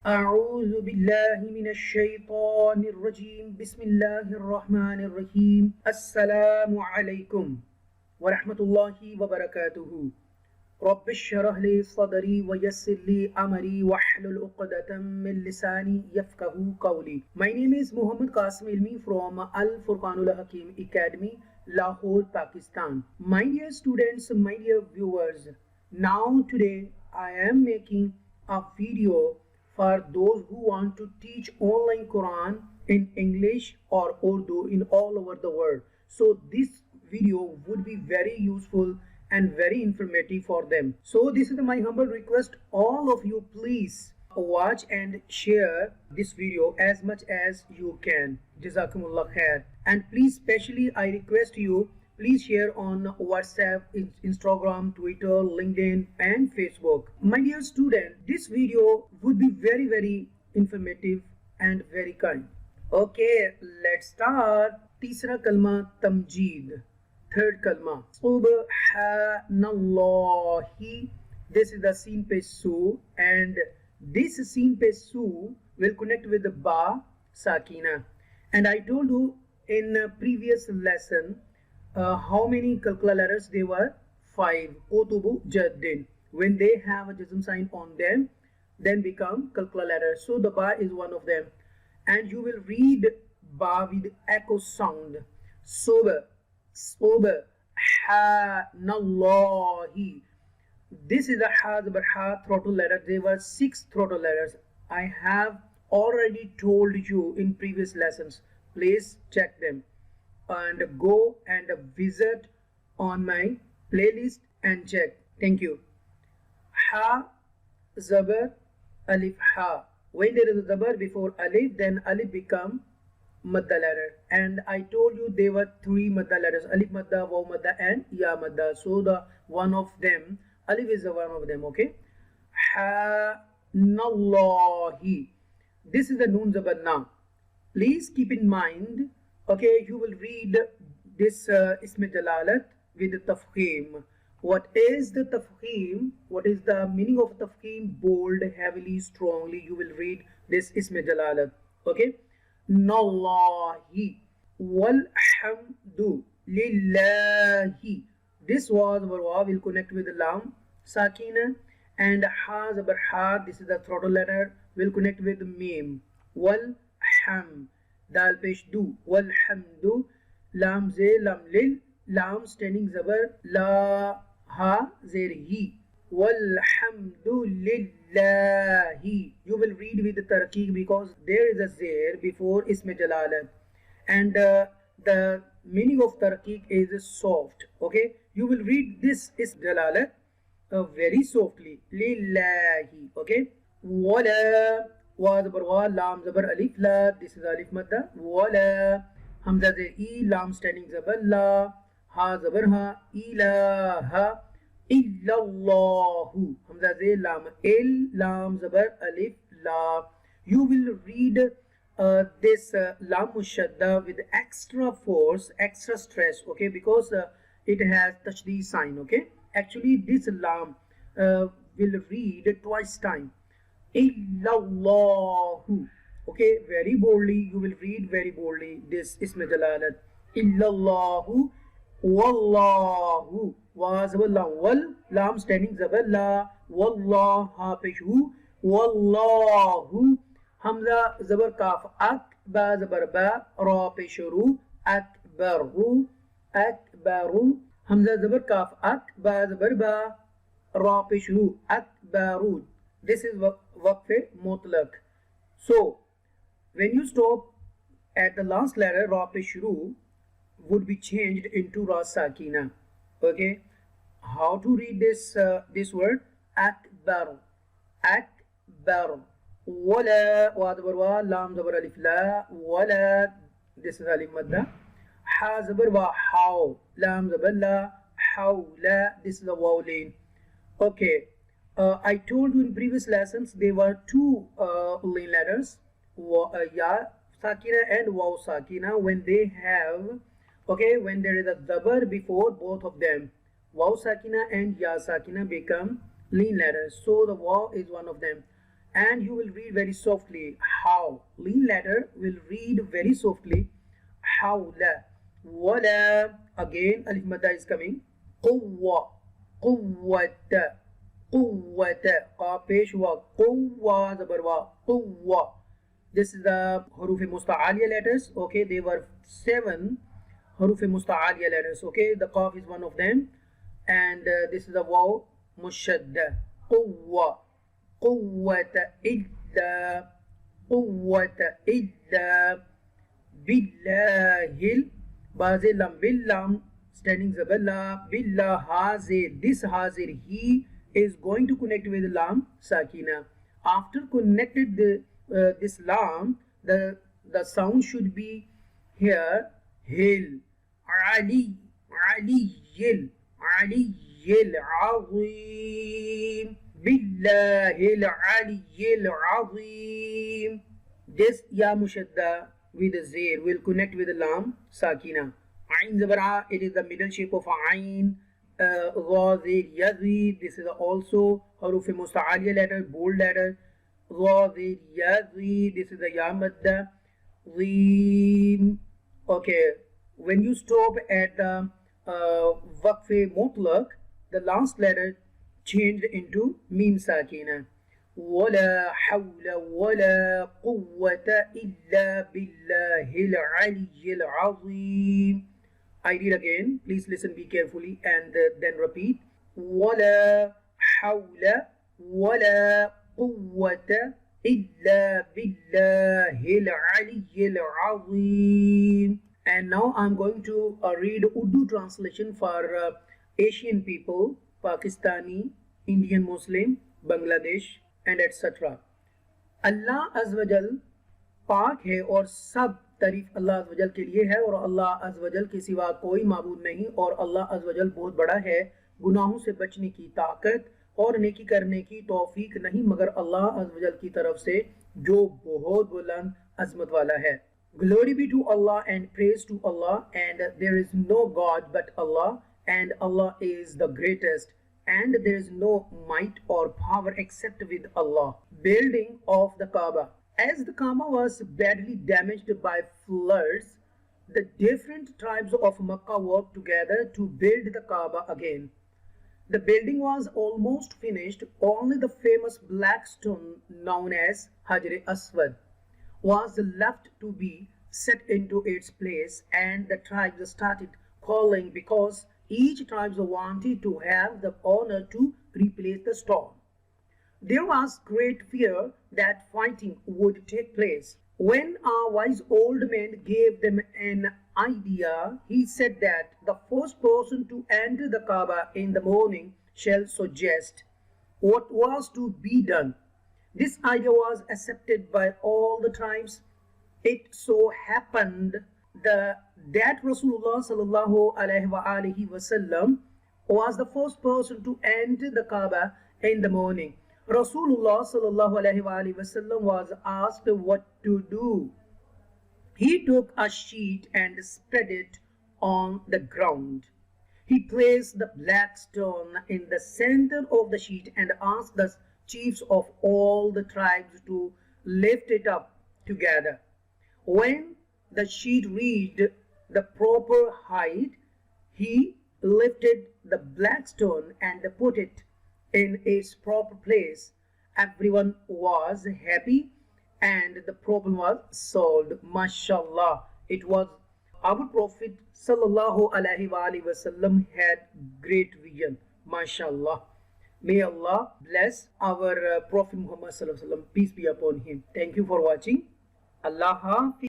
أعوذ بالله من الشيطان الرجيم بسم الله الرحمن الرحيم السلام عليكم ورحمة الله وبركاته رب اشرح لي صدري ويسر لي أمري واحلل عقدة من لساني يفقهوا قولي. My name is Muhammad Qasim Ilmi from Al-Furqan Hakeem Academy, Lahore, Pakistan. My dear students, my dear viewers, now today I am making a video for those who want to teach online Quran in English or Urdu in all over the world. So this video would be very useful and very informative for them. So this is my humble request. All of you please watch and share this video as much as you can. Jazakumullah khair. And please specially I request you, please share on WhatsApp, Instagram, Twitter, LinkedIn and Facebook. My dear student, this video would be very informative and very kind. Okay, let's start. तीसरा कलमा Tamjeed. Third Kalima. Subhanallahi. This is the seen pe su, and this seen pe su will connect with the ba sakina. And I told you in a previous lesson how many kalkala letters they were? 5. Kotubu jaddin. When they have a jazm sign on them, then become kalkala letters. So the ba is one of them, and you will read ba with echo sound. Subhanallahi. This is the ha throttle letter. There were 6 throttle letters. I have already told you in previous lessons. Please check them and go and visit on my playlist and check. Thank you. Ha zabar alif ha. When there is a zabar before alif, then alif become madda letter, and I told you there were 3 madda letters: alif madda, waw madda and ya madda. So the one of them, alif is the one of them. Okay. Ha nallahi. This is the noon zabar na. Please keep in mind. Okay, you will read this ism jalalat with the tafkhim. What is the tafkhim? What is the meaning of tafkhim? Bold, heavily, strongly. You will read this ism jalalat. Okay. Nallahi walhamdu lillahi. This was wa will connect with the lam sakina, and ha zabar ha, this is the throttle letter, will connect with the mim. Walham dal pesh du. Walhamdu lam ze lam lil, lam standing zabar la ha zer hi. Walhamdulillahi. You will read with the tarqiq because there is a zer before ism jalalat, and the meaning of tarqiq is soft. Okay, you will read this ism jalalat very softly. Lillahi. Okay. Wala wa zabar wa, lam zabar alif la. This is alif madda. Wala hamza zer e, lam standing zabar la, ha zabar ha, ilaha. Illallahu. Hamza ze lam il, lam zabar alif la. You will read this lam mushadda with extra force, extra stress. Okay, because it has tashdid sign. Okay, actually this lam will read twice time. Illallahu. Okay, very boldly. You will read very boldly this ism jalalat. Illallahu. Wallahu. Wa zabar lam wal, lam standing zabar la, wallah ha peshu. Wallahu. Hamza zabar kaf ak, ba zabar ba, ra peshru, akbaru. Akbaru. Hamza zabar kaf ak, ba zabar ba, ra peshru, akbaru. This is waqf mutlaq. So when you stop at the last letter, ra peshru would be changed into ra sakina. Okay, how to read this this word? Akbar. Akbar. Wala wa zabar wa, lam zabar alif la, wala. This is alif madda. Ha zabar wa, how, lam zabar la, hawla. This is the waw lane. Okay, I told you in previous lessons there were 2 lane letters, ya sakina and waw sakina. When they have, okay, when there is a zabar before both of them, waw sakina and ya sakina become lean letters. So the waw is one of them. and you will read very softly. How? Lean letter will read very softly. Hawla. Wala. Again, alif madda is coming. Quwwa. Quwwata. Quwwata. Qa pesh wa. Quwwa zabarwa. Quwwa. This is the huruf musta'aliya letters. Okay, they were 7 huruf musta'aliya letters. Okay, the qaf is one of them, and this is the waw mushadda. Quwwa. Quwwata illa. Quwwata illa billahil. Bazil lam billam, standing zaballa. Billah hazir. This hazir, he is going to connect with lam sakina. After connected this lam, the sound should be here. Hil. Ali. Aliyil. Aliyil azim. Billahil aliyil azim. This ya mushadda with the zir will connect with the lam sakina. Ain zabara, it is the middle shape of ain. Ghazir yazid, this is also haruf musta'aliya letter, bold letter. Ghazir yazid, this is the ya madda. Zim. Okay, when you stop at the waqf mutlaq, the last letter changed into mim sakina. ولا حول ولا قوة إلا بالله العلي العظيم. I read again. Please listen, be carefully, and then repeat. ولا حول ولا قوة إلا بالله العلي العظيم. And now I'm going to read Urdu translation for Asian people, Pakistani, Indian Muslim, Bangladesh, and etc. अल्लाह अज़्वजल पाक है और सब तारीफ अल्लाह अज़्वजल के लिए है, और अल्लाह अज़्वजल के सिवा कोई माबूद नहीं, और अल्लाह अज़्वजल बहुत बड़ा है। गुनाहों से बचने की ताकत और नेकी करने की तौफीक नहीं मगर अल्लाह अज़्वजल की तरफ से, जो बहुत बुलंद अज़मत वाला है। Glory be to Allah and praise to Allah, and there is no God but Allah, and Allah is the greatest, and there is no might or power except with Allah. Building of the Kaaba. As the Kaaba was badly damaged by floods, the different tribes of Makkah worked together to build the Kaaba again. The building was almost finished. Only the famous black stone known as Hajar Aswad was left to be set into its place, and the tribes started calling because each tribe wanted to have the honor to replace the stone. There was great fear that fighting would take place. When a wise old man gave them an idea, he said that the first person to enter the Kaaba in the morning shall suggest what was to be done. This idea was accepted by all the tribes. It so happened that Rasulullah sallallahu alaihi wasallam was the first person to enter the Kaaba in the morning. Rasulullah sallallahu alaihi wasallam was asked what to do. He took a sheet and spread it on the ground. He placed the black stone in the center of the sheet and asked the chiefs of all the tribes to lift it up together. When the sheet reached the proper height, he lifted the black stone and put it in its proper place. Everyone was happy and the problem was solved. MashaAllah. It was our Prophet sallallahu alaihi wasallam had great vision. MashaAllah. May Allah bless our Prophet Muhammad sallallahu alaihi wasallam. Peace be upon him. Thank you for watching. Allah Hafiz.